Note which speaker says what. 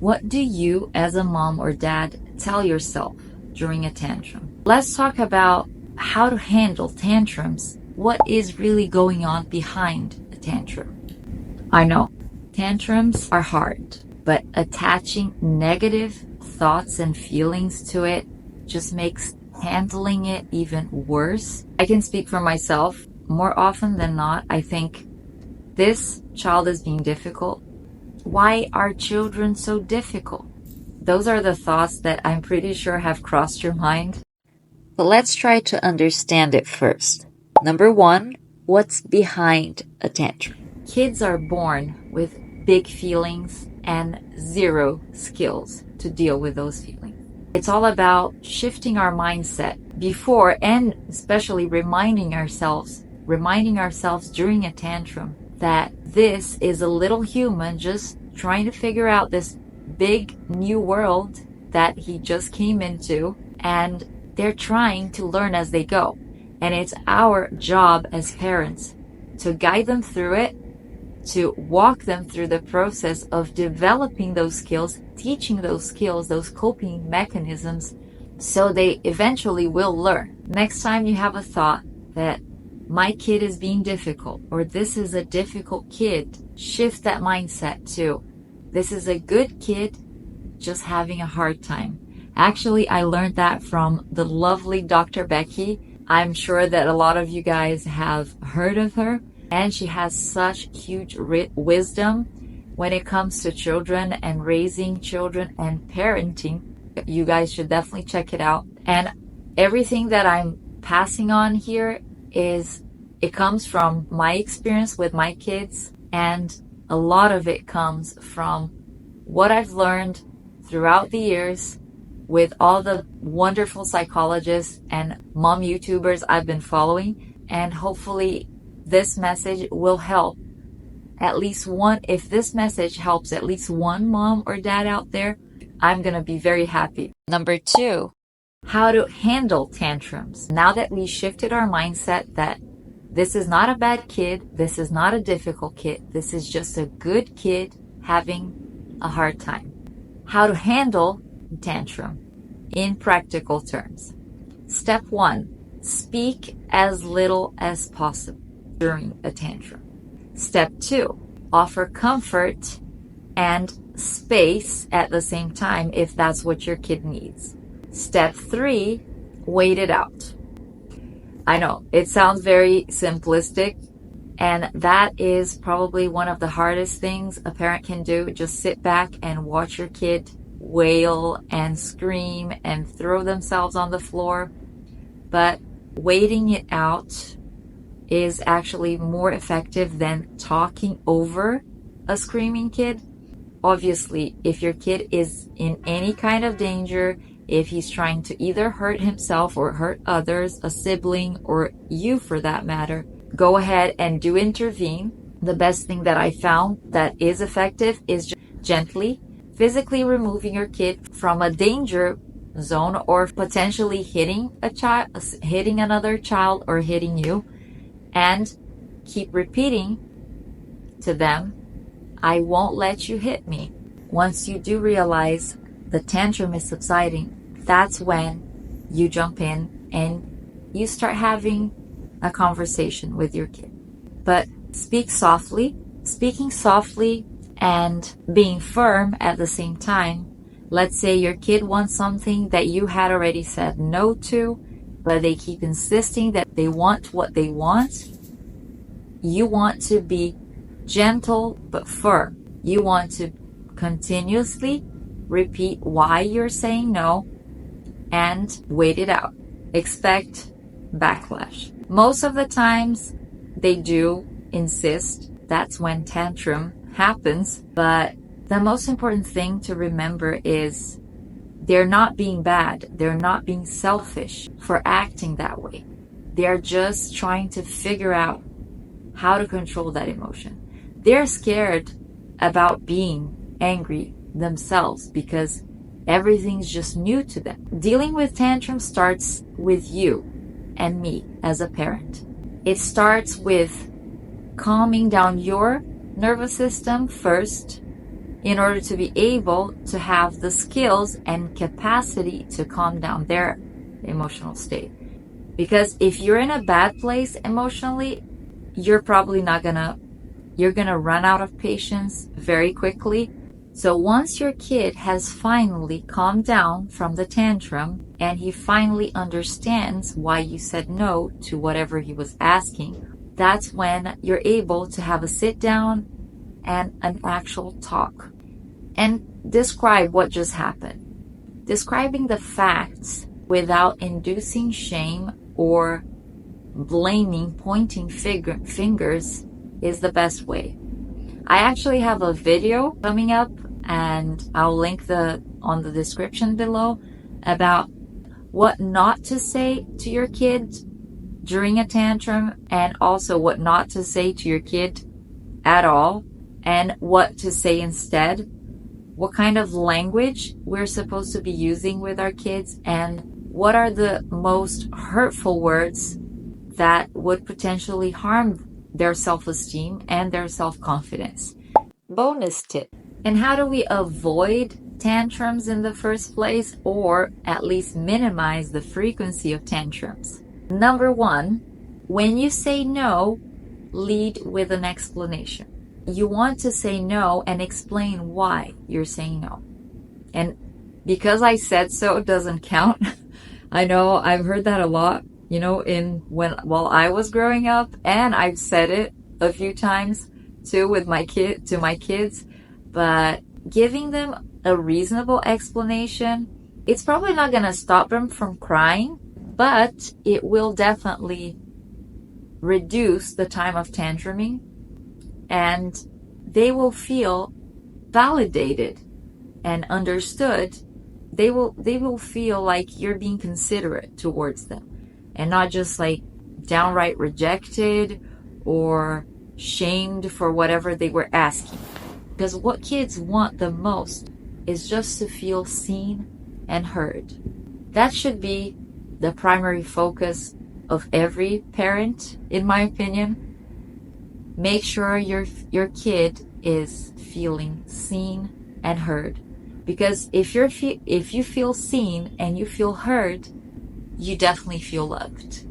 Speaker 1: What do you, as a mom or dad, tell yourself during a tantrum? Let's talk about how to handle tantrums. What is really going on behind a tantrum? I know tantrums are hard, but attaching negative thoughts and feelings to it just makes handling it even worse. I can speak for myself. More often than not, I think this child is being difficult. Why are children so difficult? Those are the thoughts that I'm pretty sure have crossed your mind. But let's try to understand it first. Number one, what's behind a tantrum? Kids are born with big feelings and zero skills to deal with those feelings. It's all about shifting our mindset before and especially reminding ourselves during a tantrum that this is a little human just trying to figure out this big new world that he just came into, and they're trying to learn as they go. And it's our job as parents to guide them through it, to walk them through the process of developing those skills, teaching those skills, those coping mechanisms, so they eventually will learn. Next time you have a thought that my kid is being difficult, or this is a difficult kid, shift that mindset to this is a good kid just having a hard time. Actually, I learned that from the lovely Dr. Becky. I'm sure that a lot of you guys have heard of her, and she has such huge wisdom when it comes to children and raising children and parenting. You guys should definitely check it out. And everything that I'm passing on here it comes from my experience with my kids, and a lot of it comes from what I've learned throughout the years with all the wonderful psychologists and mom YouTubers I've been following. And hopefully this message will help at least one. If this message helps at least one mom or dad out there, I'm gonna be very happy. Number two, how to handle tantrums. Now that we shifted our mindset that this is not a bad kid, this is not a difficult kid, this is just a good kid having a hard time. How to handle tantrum in practical terms. Step one, speak as little as possible during a tantrum. Step two, offer comfort and space at the same time if that's what your kid needs. Step three, wait it out. I know it sounds very simplistic, and that is probably one of the hardest things a parent can do. Just sit back and watch your kid wail and scream and throw themselves on the floor. But waiting it out is actually more effective than talking over a screaming kid. Obviously, if your kid is in any kind of danger, if he's trying to either hurt himself or hurt others, a sibling or you for that matter, go ahead and do intervene. The best thing that I found that is effective is just gently, physically removing your kid from a danger zone or potentially hitting another child or hitting you, and keep repeating to them, I won't let you hit me. Once you do realize the tantrum is subsiding, that's when you jump in and you start having a conversation with your kid. But speaking softly and being firm at the same time. Let's say your kid wants something that you had already said no to, but they keep insisting that they want what they want. You want to be gentle but firm. You want to continuously repeat why you're saying no and wait it out. Expect backlash. Most of the times they do insist. That's when tantrum happens. But the most important thing to remember is they're not being bad. They're not being selfish for acting that way. They're just trying to figure out how to control that emotion. They're scared about being angry themselves because everything's just new to them. Dealing with tantrums starts with you and me as a parent. It starts with calming down your nervous system first in order to be able to have the skills and capacity to calm down their emotional state. Because if you're in a bad place emotionally, you're probably not you're gonna run out of patience very quickly. So once your kid has finally calmed down from the tantrum and he finally understands why you said no to whatever he was asking, that's when you're able to have a sit down and an actual talk and describe what just happened. Describing the facts without inducing shame or blaming, pointing fingers is the best way. I actually have a video coming up, and I'll link on the description below about what not to say to your kid during a tantrum, and also what not to say to your kid at all, and what to say instead, what kind of language we're supposed to be using with our kids, and what are the most hurtful words that would potentially harm their self-esteem and their self-confidence. Bonus tip. And how do we avoid tantrums in the first place, or at least minimize the frequency of tantrums? Number one, when you say no, lead with an explanation. You want to say no and explain why you're saying no. And because I said so doesn't count. I know I've heard that a lot, while I was growing up, and I've said it a few times too with my kids, but giving them a reasonable explanation, it's probably not going to stop them from crying, but it will definitely reduce the time of tantruming, and they will feel validated and understood. They will feel like you're being considerate towards them and not just like downright rejected or shamed for whatever they were asking. Because what kids want the most is just to feel seen and heard. That should be the primary focus of every parent, in my opinion. Make sure your kid is feeling seen and heard. Because if you feel seen and you feel heard, you definitely feel loved.